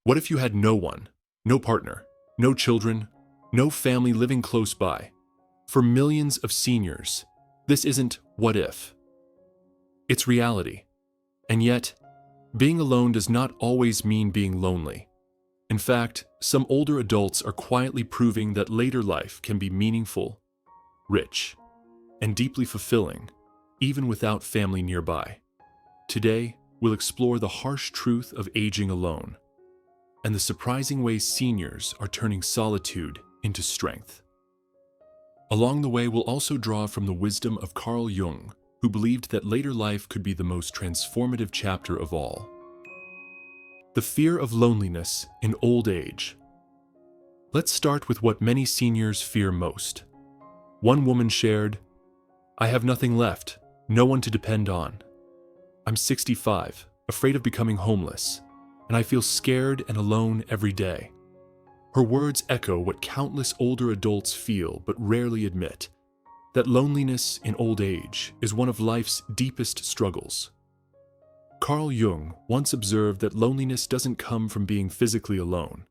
What if you had no one, no partner, no children, no family living close by? For millions of seniors, this isn't what if. It's reality. And yet, being alone does not always mean being lonely. In fact, some older adults are quietly proving that later life can be meaningful, rich, and deeply fulfilling, even without family nearby. Today, we'll explore the harsh truth of aging alone and the surprising ways seniors are turning solitude into strength. Along the way, we'll also draw from the wisdom of Carl Jung, who believed that later life could be the most transformative chapter of all. The fear of loneliness in old age. Let's start with what many seniors fear most. One woman shared, "I have nothing left, no one to depend on. I'm 65, afraid of becoming homeless, and I feel scared and alone every day." Her words echo what countless older adults feel but rarely admit, that loneliness in old age is one of life's deepest struggles. Carl Jung once observed that loneliness doesn't come from being physically alone.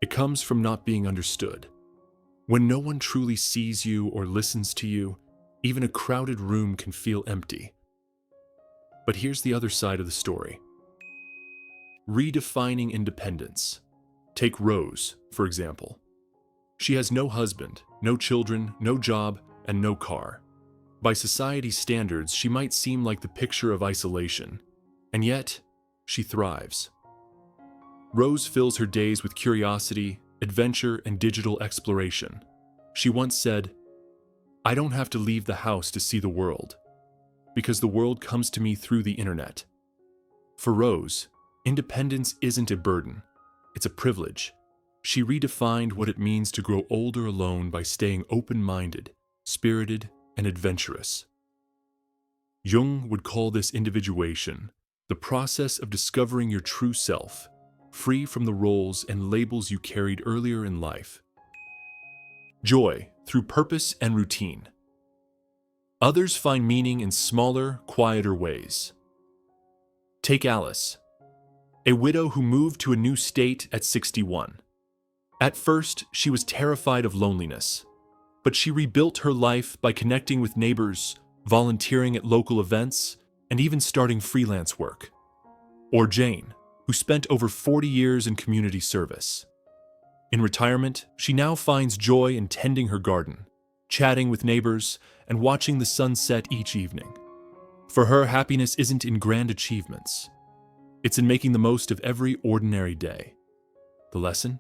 It comes from not being understood. When no one truly sees you or listens to you, even a crowded room can feel empty. But here's the other side of the story. Redefining independence. Take Rose, for example. She has no husband, no children, no job, and no car. By society's standards, she might seem like the picture of isolation, and yet, she thrives. Rose fills her days with curiosity, adventure, and digital exploration. She once said, "I don't have to leave the house to see the world, because the world comes to me through the internet." For Rose, independence isn't a burden, it's a privilege. She redefined what it means to grow older alone by staying open-minded, spirited, and adventurous. Jung would call this individuation, the process of discovering your true self, free from the roles and labels you carried earlier in life. Joy through purpose and routine. Others find meaning in smaller, quieter ways. Take Alice, a widow who moved to a new state at 61. At first, she was terrified of loneliness, but she rebuilt her life by connecting with neighbors, volunteering at local events, and even starting freelance work. Or Jayne, who spent over 40 years in community service. In retirement, she now finds joy in tending her garden, chatting with neighbors, and watching the sun set each evening. For her, happiness isn't in grand achievements. It's in making the most of every ordinary day. The lesson?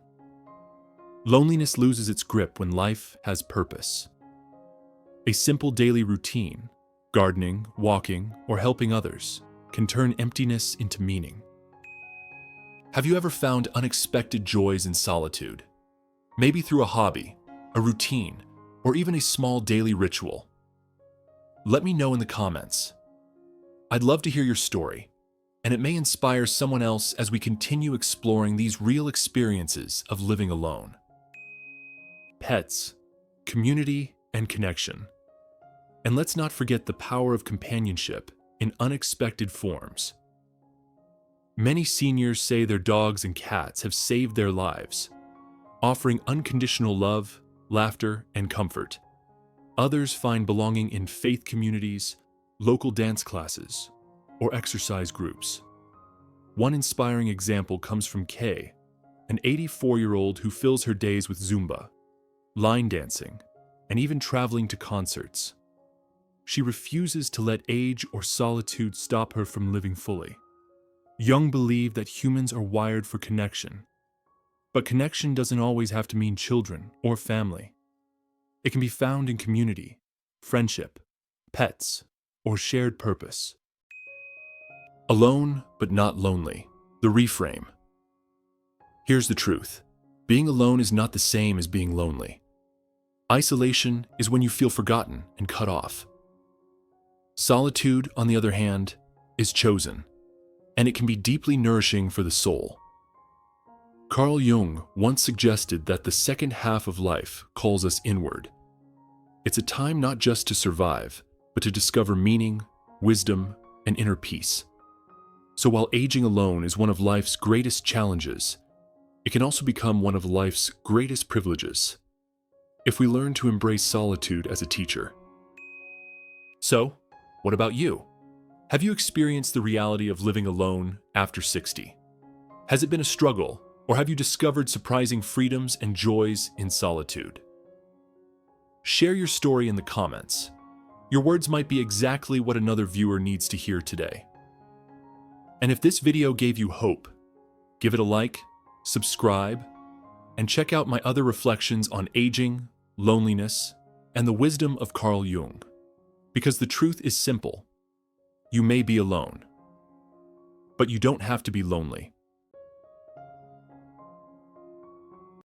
Loneliness loses its grip when life has purpose. A simple daily routine, gardening, walking, or helping others, can turn emptiness into meaning. Have you ever found unexpected joys in solitude? Maybe through a hobby, a routine, or even a small daily ritual. Let me know in the comments. I'd love to hear your story, and it may inspire someone else as we continue exploring these real experiences of living alone. Pets, community, and connection. And let's not forget the power of companionship in unexpected forms. Many seniors say their dogs and cats have saved their lives, offering unconditional love, laughter, and comfort. Others find belonging in faith communities, local dance classes, or exercise groups. One inspiring example comes from Kaye, an 84-year-old who fills her days with Zumba, line dancing, and even traveling to concerts. She refuses to let age or solitude stop her from living fully. Jung believed that humans are wired for connection, but connection doesn't always have to mean children or family. It can be found in community, friendship, pets, or shared purpose. Alone but not lonely. The reframe. Here's the truth. Being alone is not the same as being lonely. Isolation is when you feel forgotten and cut off. Solitude, on the other hand, is chosen, and it can be deeply nourishing for the soul. Carl Jung once suggested that the second half of life calls us inward. It's a time not just to survive, but to discover meaning, wisdom, and inner peace. So while aging alone is one of life's greatest challenges, It can also become one of life's greatest privileges if we learn to embrace solitude as a teacher. So, what about you? Have you experienced the reality of living alone after 60? Has it been a struggle, or have you discovered surprising freedoms and joys in solitude? Share your story in the comments. Your words might be exactly what another viewer needs to hear today. And if this video gave you hope, give it a like, subscribe, and check out my other reflections on aging, loneliness, and the wisdom of Carl Jung. Because the truth is simple. You may be alone, but you don't have to be lonely.